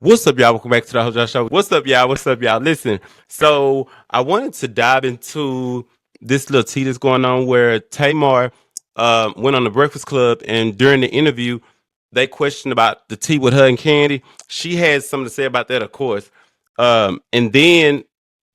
What's up, y'all? Welcome back to the Hojo Show. What's up, y'all? What's up, y'all? Listen, so I wanted to dive into this little tea that's going on where Tamar went on the Breakfast Club, and during the interview, they questioned about the tea with her and Kandi. She had something to say about that, of course. And then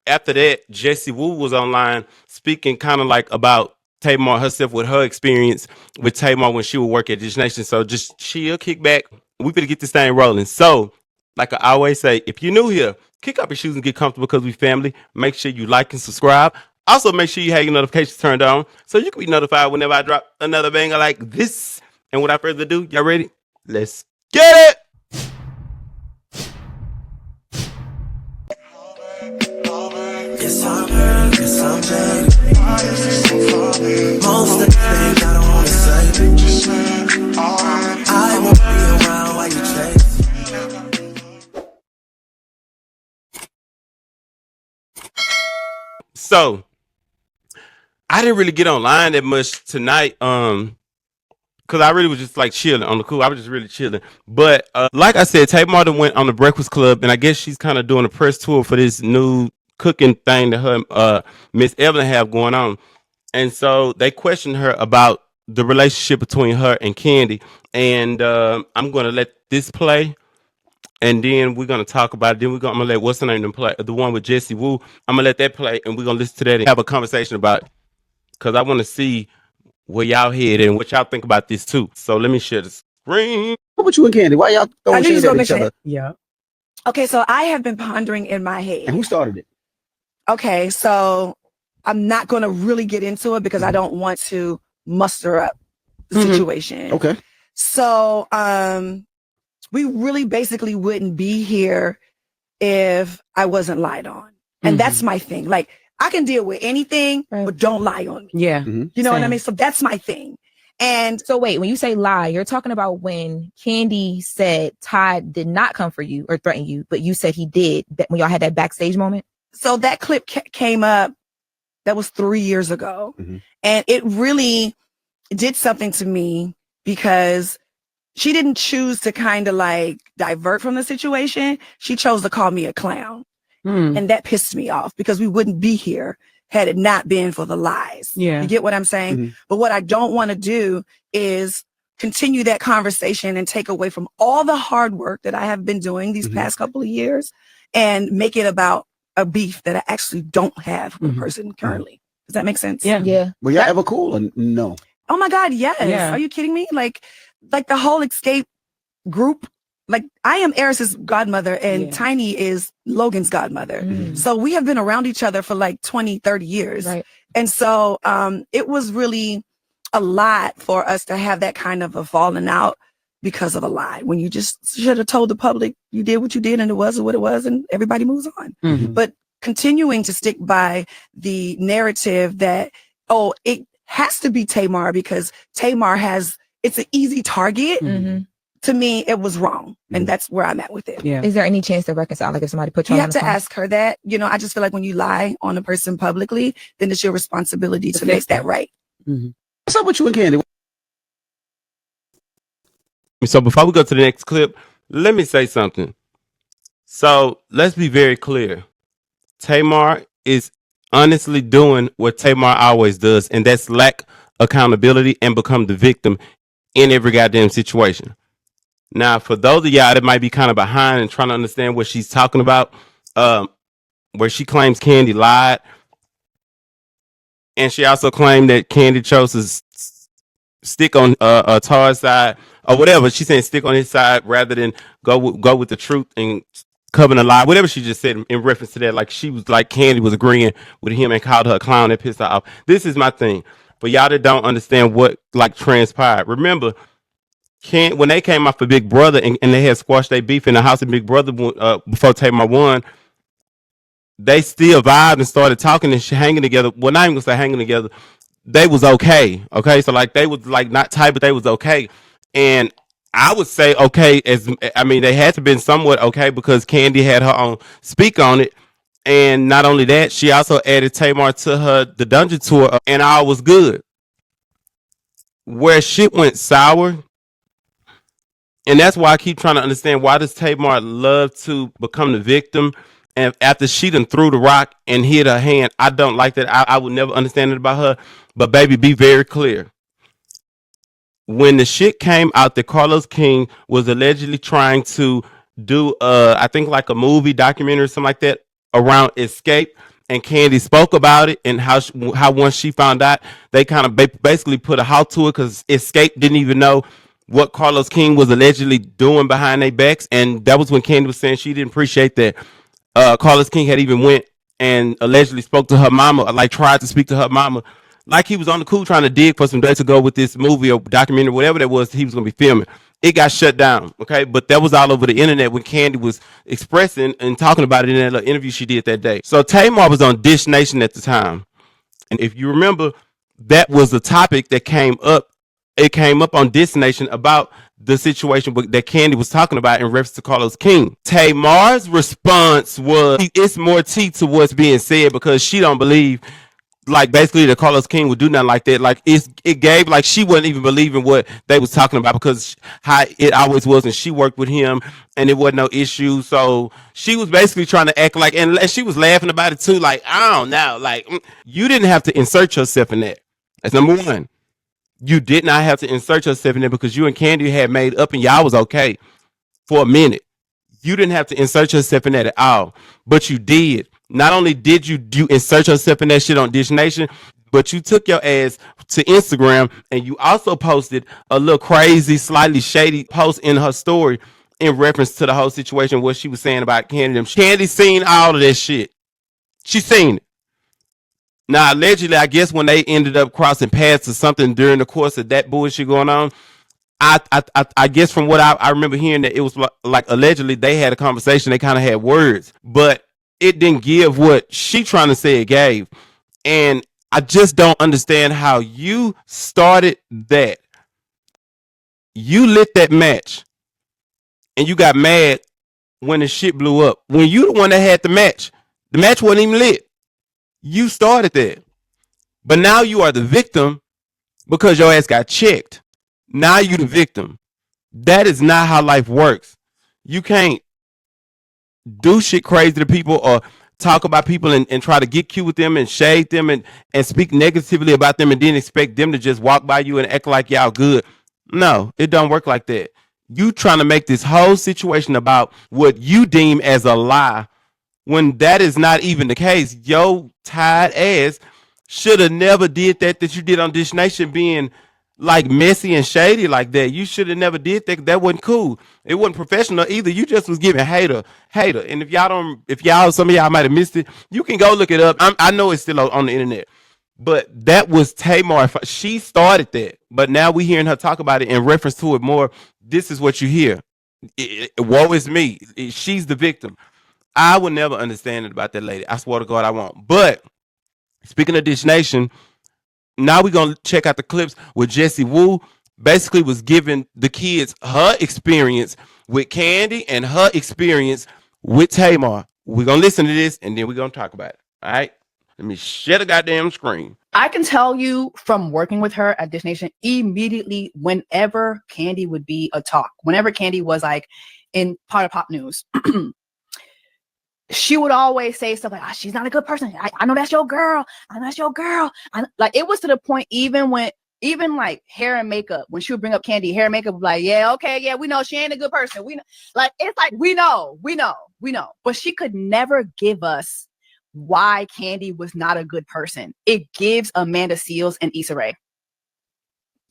after that, Jessie Woo was online speaking kind of like about Tamar herself with her experience with Tamar when she would work at Dish Nation. So just chill, kick back. We better get this thing rolling. So, like I always say, if you're new here, kick up your shoes and get comfortable because we family. Make sure you like and subscribe. Also, make sure you have your notifications turned on so you can be notified whenever I drop another banger like this. And without further ado, y'all ready? Let's get it! Yes, I'm hurt, yes, I'm dead. Most of the things I don't wanna say. I won't be around while you chase. So, I didn't really get online that much tonight. Cause I really was just like chilling on the cool. I was just really chilling. But like I said, Tamar went on the Breakfast Club, and I guess she's kind of doing a press tour for this new cooking thing that her Miss Evelyn have going on. And so they questioned her about the relationship between her and Kandi. And I'm gonna let this play, and then we're gonna talk about it. Then I'm gonna let what's her name play, the one with Jessie Woo. I'm gonna let that play, and we're gonna listen to that and have a conversation about it. Cause I want to see where y'all head and what y'all think about this too. So let me share the screen. What about you and Kandi? Why y'all throwing shade at each other? Yeah. Okay, so I have been pondering in my head. And who started it? Okay, so I'm not going to really get into it because I don't want to muster up the situation. Okay. So we really basically wouldn't be here if I wasn't lied on. And that's my thing. Like, I can deal with anything, but don't lie on me. Yeah. You know what I mean? So that's my thing. And so wait, when you say lie, you're talking about when Kandi said Todd did not come for you or threaten you, but you said he did, that when y'all had that backstage moment? So that clip came up, that was 3 years ago. And it really did something to me because she didn't choose to kind of like divert from the situation. She chose to call me a clown. And that pissed me off because we wouldn't be here had it not been for the lies. Yeah. You get what I'm saying? But what I don't want to do is continue that conversation and take away from all the hard work that I have been doing these past couple of years and make it about a beef that I actually don't have with a person currently. Does that make sense? Yeah. Yeah. Were y'all ever cool or no? Oh my God, yes. Yeah. Are you kidding me? Like the whole Escape group. Like, I am Eris's godmother and Tiny is Logan's godmother. So we have been around each other for like 20, 30 years. Right. And so it was really a lot for us to have that kind of a falling out because of a lie. When you just should have told the public you did what you did and it was what it was and everybody moves on. But continuing to stick by the narrative that, oh, it has to be Tamar because Tamar it's an easy target. To me, it was wrong. And that's where I'm at with it. Yeah. Is there any chance to reconcile? Like if somebody put you You on have the to phone? ask her that. You know, I just feel like when you lie on a person publicly, then it's your responsibility to make that right. What's up with you and Kandi? So before we go to the next clip, let me say something. So let's be very clear. Tamar is honestly doing what Tamar always does, and that's lack accountability and become the victim in every goddamn situation. Now, for those of y'all that might be kind of behind and trying to understand what she's talking about, where she claims Kandi lied, and she also claimed that Kandi chose to stick on Tar's side or whatever. She's saying stick on his side rather than go with the truth and covering a lie. Whatever she just said in reference to that, like she was like Kandi was agreeing with him and called her a clown and pissed her off. This is my thing. For y'all that don't understand what like transpired, remember. When they came out for Big Brother and they had squashed their beef in the house of Big Brother before Tamar won, they still vibed and started talking and hanging together. Well, not even gonna say hanging together. They was okay. Okay. So like they was like not tight, but they was okay. And I would say okay, they had to been somewhat okay because Kandi had her own speak on it. And not only that, she also added Tamar to the dungeon tour and all was good. Where shit went sour, And that's why I keep trying to understand, why does Tamar love to become the victim? And after she done threw the rock and hit her hand, I don't like that. I would never understand it about her. But baby, be very clear. When the shit came out that Carlos King was allegedly trying to do, I think like a movie documentary or something like that around Escape, and Kandi spoke about it, and how once she found out, they kind of basically put a halt to it because Escape didn't even know what Carlos King was allegedly doing behind their backs, and that was when Kandi was saying she didn't appreciate that Carlos King had even went and allegedly spoke to her mama, like tried to speak to her mama, like he was on the cool trying to dig for some days to go with this movie or documentary, whatever that was he was going to be filming. It got shut down, okay? But that was all over the internet when Kandi was expressing and talking about it in that little interview she did that day. So Tamar was on Dish Nation at the time. And if you remember, that was the topic that came up. It came up on Dish Nation about the situation that Kandi was talking about in reference to Carlos King. Tamar's response was, it's more tea to what's being said because she don't believe, like, basically that Carlos King would do nothing like that. Like, it gave, like, she wasn't even believing what they was talking about because how it always was, and she worked with him and it wasn't no issue. So she was basically trying to act like, and she was laughing about it too, like, I don't know, like, you didn't have to insert yourself in that. That's number one. You did not have to insert yourself in there because you and Kandi had made up and y'all was okay for a minute. You didn't have to insert yourself in that at all, but you did. Not only did you insert yourself in that shit on Dish Nation, but you took your ass to Instagram and you also posted a little crazy, slightly shady post in her story in reference to the whole situation, what she was saying about Kandi. Kandi seen all of that shit. She seen it. Now, allegedly, I guess when they ended up crossing paths or something during the course of that bullshit going on, I guess from what I remember hearing, that it was like allegedly they had a conversation. They kind of had words, but it didn't give what she trying to say it gave. And I just don't understand how you started that. You lit that match and you got mad when the shit blew up. When you the one that had the match wasn't even lit. You started that. But now you are the victim because your ass got checked. Now you the victim. That is not how life works. You can't do shit crazy to people or talk about people and try to get cute with them and shade them and speak negatively about them and then expect them to just walk by you and act like y'all good. No, it don't work like that. You trying to make this whole situation about what you deem as a lie when that is not even the case. Yo tired ass should have never did that you did on Dish Nation, being like messy and shady like that. You should have never did that. That wasn't cool. It wasn't professional either. You just was giving hater. And if some of y'all might have missed it, you can go look it up. I know it's still on the internet. But that was Tamar. She started that. But now we hearing her talk about it in reference to it more. This is what you hear. Woe is me. She's the victim. I will never understand it about that lady. I swear to God I won't. But speaking of Dish Nation, now we're going to check out the clips where Jessie Woo basically was giving the kids her experience with Kandi and her experience with Tamar. We're going to listen to this and then we're going to talk about it. All right? Let me share the goddamn screen. I can tell you from working with her at Dish Nation, immediately whenever Kandi would be a talk, whenever Kandi was like in part of pop news, she would always say stuff like, oh, she's not a good person. I know that's your girl. I know that's your girl. Like, it was to the point, even like hair and makeup, when she would bring up Kandi, hair and makeup, like, yeah, okay, yeah, we know she ain't a good person. We know, like, it's like, we know. But she could never give us why Kandi was not a good person. It gives Amanda Seales and Issa Rae.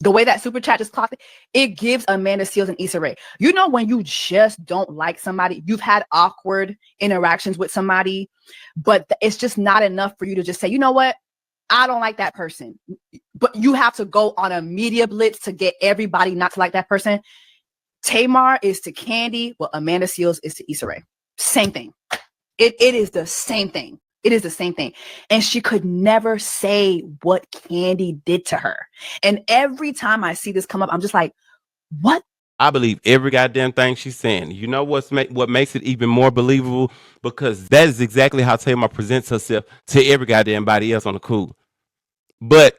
The way that super chat just clocked it gives Amanda Seales and Issa Rae. You know, when you just don't like somebody, you've had awkward interactions with somebody, but it's just not enough for you to just say, you know what? I don't like that person. But you have to go on a media blitz to get everybody not to like that person. Tamar is to Kandi what Amanda Seales is to Issa Rae. Same thing. It is the same thing. It is the same thing. And she could never say what Kandi did to her. And every time I see this come up, I'm just like, what? I believe every goddamn thing she's saying. You know what makes it even more believable? Because that is exactly how Tamar presents herself to every goddamn body else on the cool. But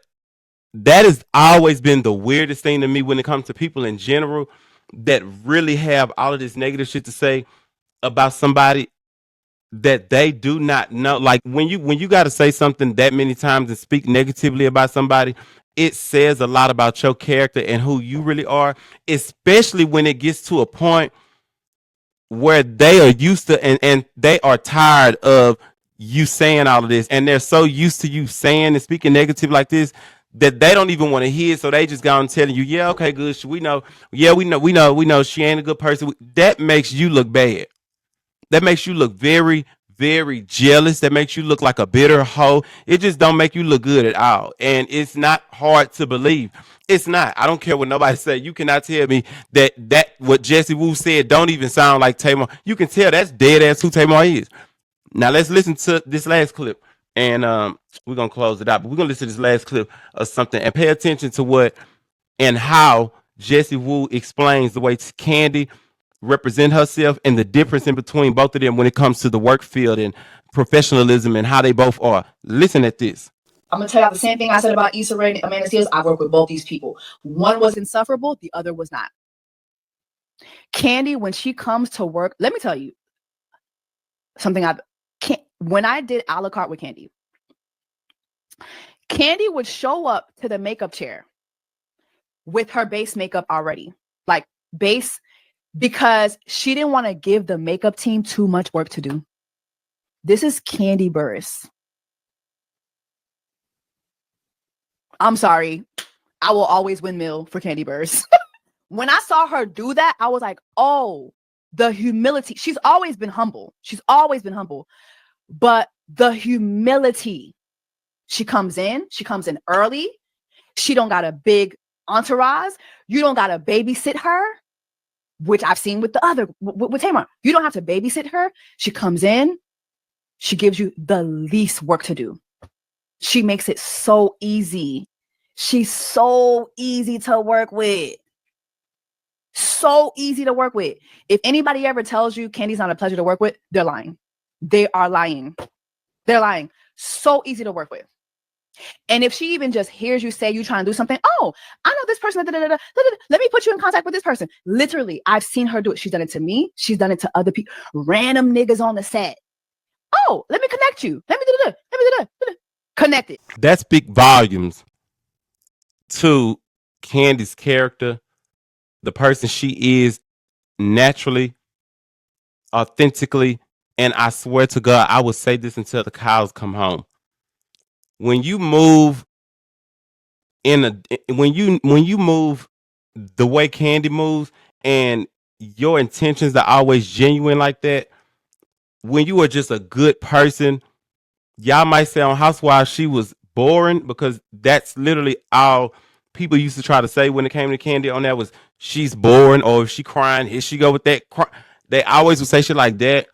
that has always been the weirdest thing to me when it comes to people in general. that really have all of this negative shit to say about somebody that they do not know. Like when you got to say something that many times and speak negatively about somebody, it says a lot about your character and who you really are, especially when it gets to a point where they are used to and they are tired of you saying all of this, and they're so used to you saying and speaking negative like this that they don't even want to hear it. So they just go and telling you, yeah, okay, good. We know. Yeah, we know she ain't a good person. That makes you look bad. That makes you look very, very jealous. That makes you look like a bitter hoe. It just don't make you look good at all. And it's not hard to believe. It's not. I don't care what nobody say. You cannot tell me that what Jessie Woo said don't even sound like Tamar. You can tell that's dead ass who Tamar is. Now let's listen to this last clip, and we're gonna close it out. But we're gonna listen to this last clip of something and pay attention to what and how Jessie Woo explains the way Kandi represent herself and the difference in between both of them when it comes to the work field and professionalism and how they both are. Listen at this. I'm gonna tell you the same thing I said about Issa Rae and Amanda Seales. I worked with both these people. One was insufferable, the other was not. Kandi, when she comes to work, let me tell you something. When I did a la carte with Kandi would show up to the makeup chair with her base makeup already, like base, because she didn't want to give the makeup team too much work to do. This is Kandi Burruss. I'm sorry. I will always windmill for Kandi Burruss. When I saw her do that, I was like, oh, the humility. She's always been humble. But the humility. She comes in early. She don't got a big entourage. You don't got to babysit her, which I've seen with with Tamar. You don't have to babysit her. She comes in. She gives you the least work to do. She makes it so easy. She's so easy to work with. So easy to work with. If anybody ever tells you Kandi's not a pleasure to work with, they're lying. They are lying. They're lying. So easy to work with. And if she even just hears you say you trying to do something, oh, I know this person. Let me put you in contact with this person. Literally, I've seen her do it. She's done it to me. She's done it to other people. Random niggas on the set. Oh, let me connect you. Let me do that. Connect it. That speaks volumes to Kandi's character, the person she is naturally, authentically, and I swear to God, I will say this until the cows come home. When you move when you move the way Kandi moves and your intentions are always genuine like that, when you are just a good person, y'all might say on Housewives she was boring, because that's literally all people used to try to say when it came to Kandi on that was she's boring, or if she crying, here she go with that. They always would say shit like that,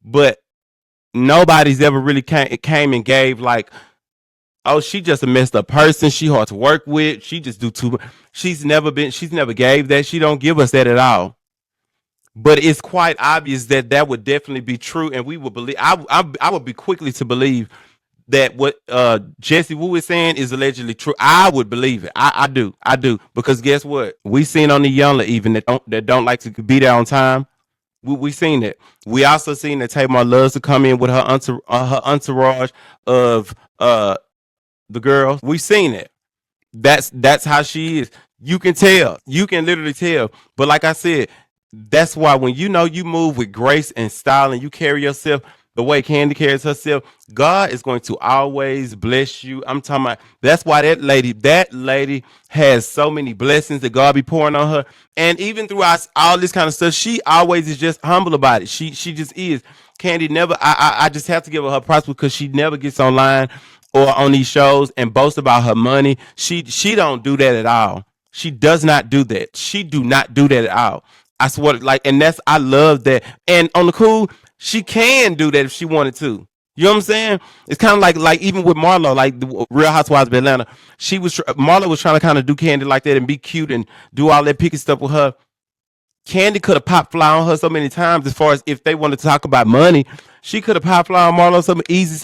but nobody's ever really came and gave like, oh, she just a messed up person. She hard to work with. She just do too much. She's never gave that. She don't give us that at all. But it's quite obvious that would definitely be true, and we would believe. I would be quickly to believe that what Jessie Woo is saying is allegedly true. I would believe it. I do, because guess what? We seen on the Younger even that don't like to be there on time. We seen it. We also seen that Tamar loves to come in with her entourage of the girls. We seen it. That's how she is. You can tell. You can literally tell. But like I said, that's why when you know you move with grace and style and you carry yourself the way Kandi carries herself, God is going to always bless you. I'm talking about, that's why that lady has so many blessings that God be pouring on her. And even throughout all this kind of stuff, she always is just humble about it. She just is. Kandi never, I just have to give her props, because she never gets online or on these shows and boast about her money. She don't do that at all. She does not do that. She do not do that at all. I swear, and I love that. And on the cool, she can do that if she wanted to. You know what I'm saying? It's kind of like even with Marlo, like the Real Housewives of Atlanta, Marlo was trying to kind of do Kandi like that and be cute and do all that picky stuff with her. Kandi could have popped fly on her so many times, as far as if they wanted to talk about money. She could have popped fly on Marlo so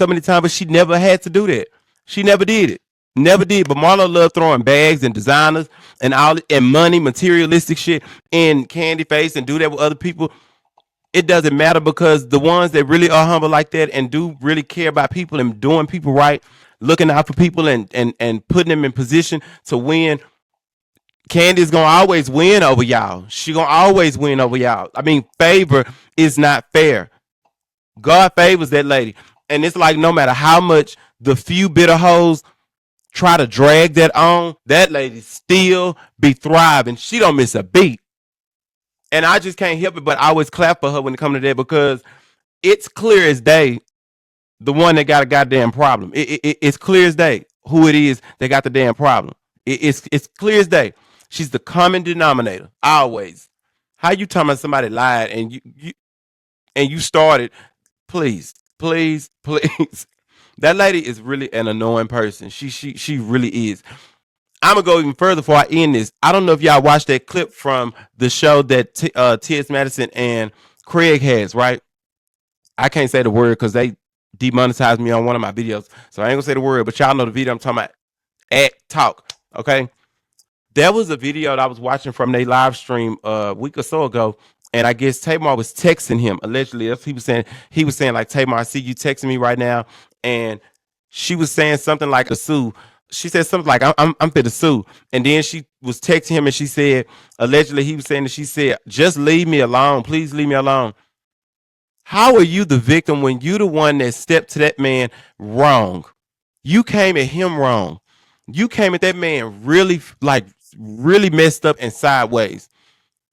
many times, but she never had to do that. She never did it. Never did. But Marlo loved throwing bags and designers and all and money, materialistic shit in Candy face and do that with other people. It doesn't matter because the ones that really are humble like that and do really care about people and doing people right, looking out for people and putting them in position to win. Candy's gonna always win over y'all. She gonna always win over y'all. I mean, favor is not fair. God favors that lady. And it's like no matter how much the few bitter hoes try to drag that on, that lady still be thriving. She don't miss a beat. And I just can't help it, but I always clap for her when it comes to that because it's clear as day the one that got a goddamn problem. It's clear as day who it is that got the damn problem. It's clear as day. She's the common denominator, always. How you talking about somebody lied and you started? Please. That lady is really an annoying person. She really is. I'm gonna go even further before I end this. I don't know if y'all watched that clip from the show that T.S. Madison and Craig has, right? I can't say the word because they demonetized me on one of my videos, so I ain't gonna say the word. But y'all know the video I'm talking about. At talk, okay? There was a video that I was watching from their live stream a week or so ago, and I guess Tamar was texting him. Allegedly, that's what he was saying. He was saying like, Tamar, I see you texting me right now, and she was saying something like a sue. She said something like, I'm fit to sue. And then she was texting him and she said, allegedly he was saying that she said, just leave me alone. Please leave me alone. How are you the victim when you the one that stepped to that man wrong? You came at him wrong. You came at that man really messed up and sideways.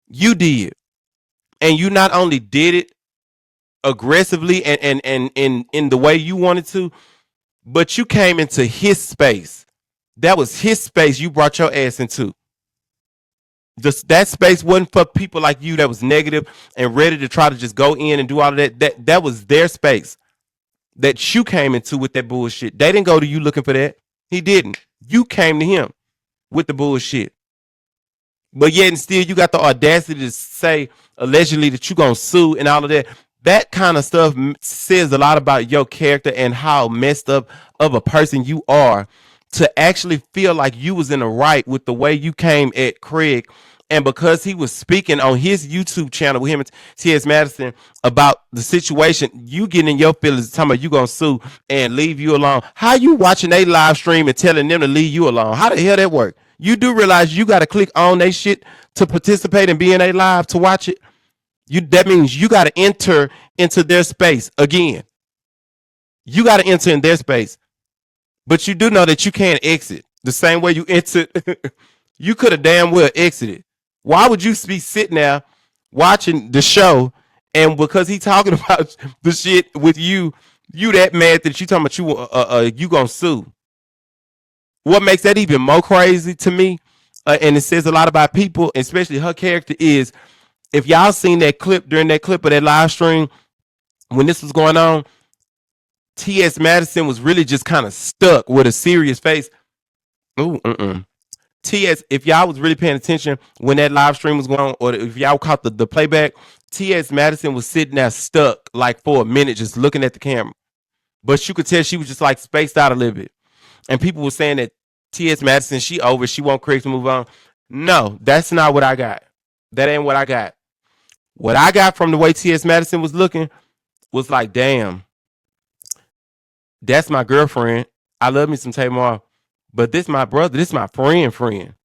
You did. And you not only did it aggressively and in the way you wanted to, but you came into his space. That was his space you brought your ass into. That space wasn't for people like you that was negative and ready to try to just go in and do all of that. That was their space that you came into with that bullshit. They didn't go to you looking for that. He didn't. You came to him with the bullshit. But yet and still you got the audacity to say allegedly that you gonna sue and all of that. That kind of stuff says a lot about your character and how messed up of a person you are to actually feel like you was in the right with the way you came at Craig. And because he was speaking on his YouTube channel with him and T.S. Madison about the situation, you getting in your feelings talking about you gonna sue and leave you alone. How you watching a live stream and telling them to leave you alone? How the hell that work? You do realize you got to click on they shit to participate and be in a live to watch it. That means you got to enter into their space again. You got to enter in their space. But you do know that you can't exit the same way you entered. You could have damn well exited. Why would you be sitting there watching the show and because he talking about the shit with you that mad that you talking about you gonna sue? What makes that even more crazy to me, and it says a lot about people, especially her character, is if y'all seen that clip during that clip of that live stream when this was going on, T.S. Madison was really just kind of stuck with a serious face. T.S., if y'all was really paying attention when that live stream was going on, or if y'all caught the playback, T.S. Madison was sitting there stuck like for a minute just looking at the camera. But you could tell she was just like spaced out a little bit. And people were saying that T.S. Madison, she over, she want Craig to move on. No, that's not what I got. That ain't what I got. What I got from the way T.S. Madison was looking was like, damn, that's my girlfriend. I love me some Tamar, but this my brother. This my friend.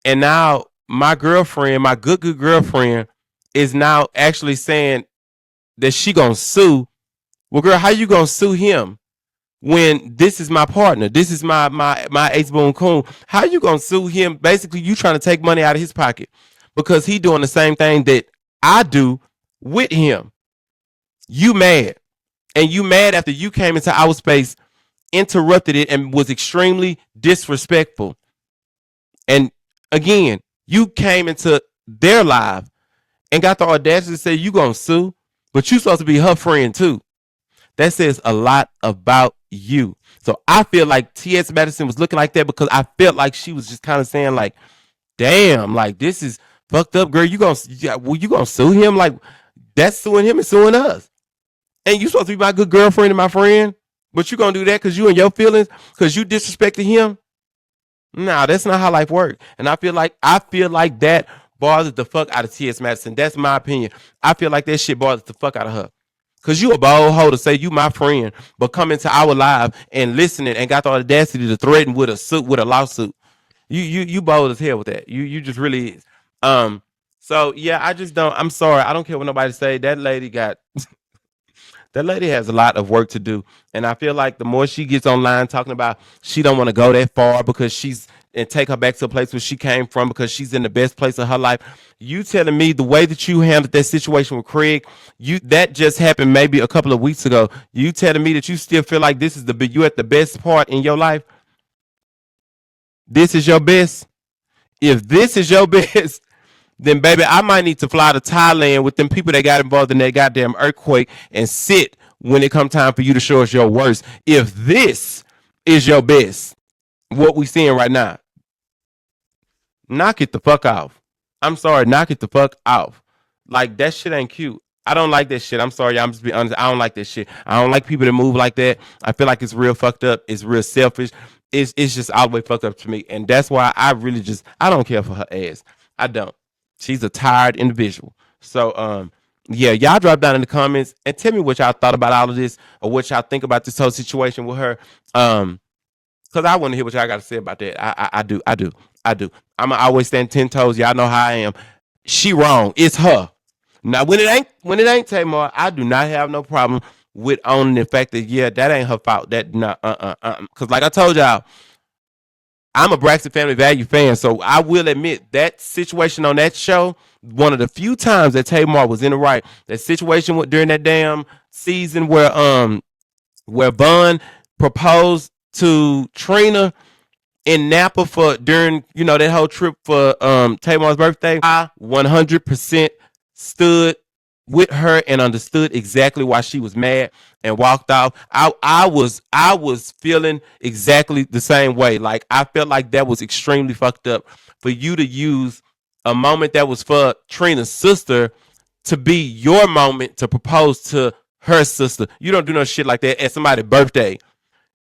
And now my girlfriend, my good girlfriend, is now actually saying that she gonna sue. Well, girl, how you gonna sue him when this is my partner? This is my ace boon coon. How you gonna sue him? Basically, you trying to take money out of his pocket because he doing the same thing that I do with him. You mad. And you mad after you came into our space, interrupted it, and was extremely disrespectful. And again, you came into their live and got the audacity to say you gonna sue, but you supposed to be her friend too. That says a lot about you. So I feel like T.S. Madison was looking like that because I felt like she was just kind of saying like, damn, like this is fucked up, girl. You gonna sue him? Like that's suing him and suing us. And you supposed to be my good girlfriend and my friend. But you gonna do that because you and your feelings, because you disrespected him? Nah, that's not how life works. And I feel like that bothers the fuck out of T.S. Madison. That's my opinion. I feel like that shit bothers the fuck out of her. Cause you a bold hoe to say you my friend, but come into our live and listening and got the audacity to threaten with a lawsuit. You bold as hell with that. You just really is. So yeah, I just don't. I'm sorry. I don't care what nobody say. That lady has a lot of work to do, and I feel like the more she gets online talking about she don't want to go that far because and take her back to a place where she came from because she's in the best place of her life. You telling me the way that you handled that situation with Craig, that just happened maybe a couple of weeks ago. You telling me that you still feel like this is you at the best part in your life? This is your best? If this is your best, then baby, I might need to fly to Thailand with them people that got involved in that goddamn earthquake and sit when it come time for you to show us your worst. If this is your best, what we seeing right now, knock it the fuck off. I'm sorry, knock it the fuck off. Like, that shit ain't cute. I don't like that shit. I'm sorry, I'm just being honest. I don't like that shit. I don't like people that move like that. I feel like it's real fucked up. It's real selfish. It's just all the way fucked up to me. And that's why I don't care for her ass. I don't. She's a tired individual. So, yeah, y'all drop down in the comments and tell me what y'all thought about all of this or what y'all think about this whole situation with her. Because I want to hear what y'all got to say about that. I do. I'm always stand 10 toes. Y'all know how I am. She wrong. It's her. Now, when it ain't Tamar, I do not have no problem with owning the fact that, yeah, that ain't her fault. That not because like I told y'all, I'm a Braxton Family Value fan, so I will admit that situation on that show, one of the few times that Tamar was in the right. That situation during that damn season where Vaughn proposed to Trina in Napa during that whole trip for Tamar's birthday. I 100% stood with her and understood exactly why she was mad and walked off. I was feeling exactly the same way. Like, I felt like that was extremely fucked up for you to use a moment that was for Trina's sister to be your moment to propose to her sister. You don't do no shit like that at somebody's birthday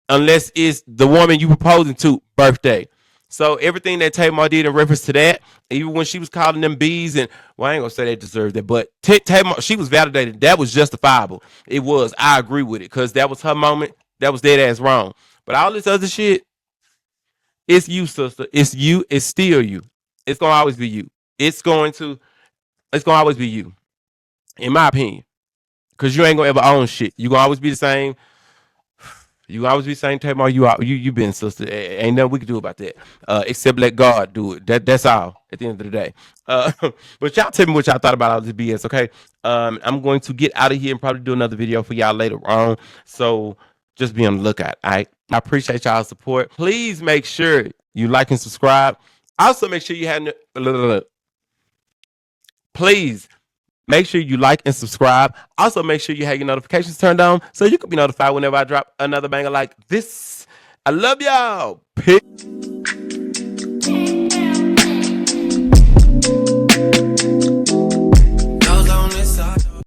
unless it's the woman you proposing to birthday. So everything that Tamar did in reference to that, even when she was calling them bees, and well, I ain't gonna say they deserved that, but Tamar, she was validated. That was justifiable. It was. I agree with it because that was her moment. That was dead ass wrong. But all this other shit, it's you, sister. It's you. It's still you. It's gonna always be you. It's gonna always be you, in my opinion, because you ain't gonna ever own shit. You gonna always be the same. You always be saying, Tamar, you been, sister. Ain't nothing we can do about that, except let God do it. That's all at the end of the day. But y'all tell me what y'all thought about all this BS, okay? I'm going to get out of here and probably do another video for y'all later on. So just be on the lookout, all right? I appreciate y'all's support. Please make sure you like and subscribe. Also, make sure you have please make sure you like and subscribe. Also, make sure you have your notifications turned on so you can be notified whenever I drop another banger like this. I love y'all. Peace.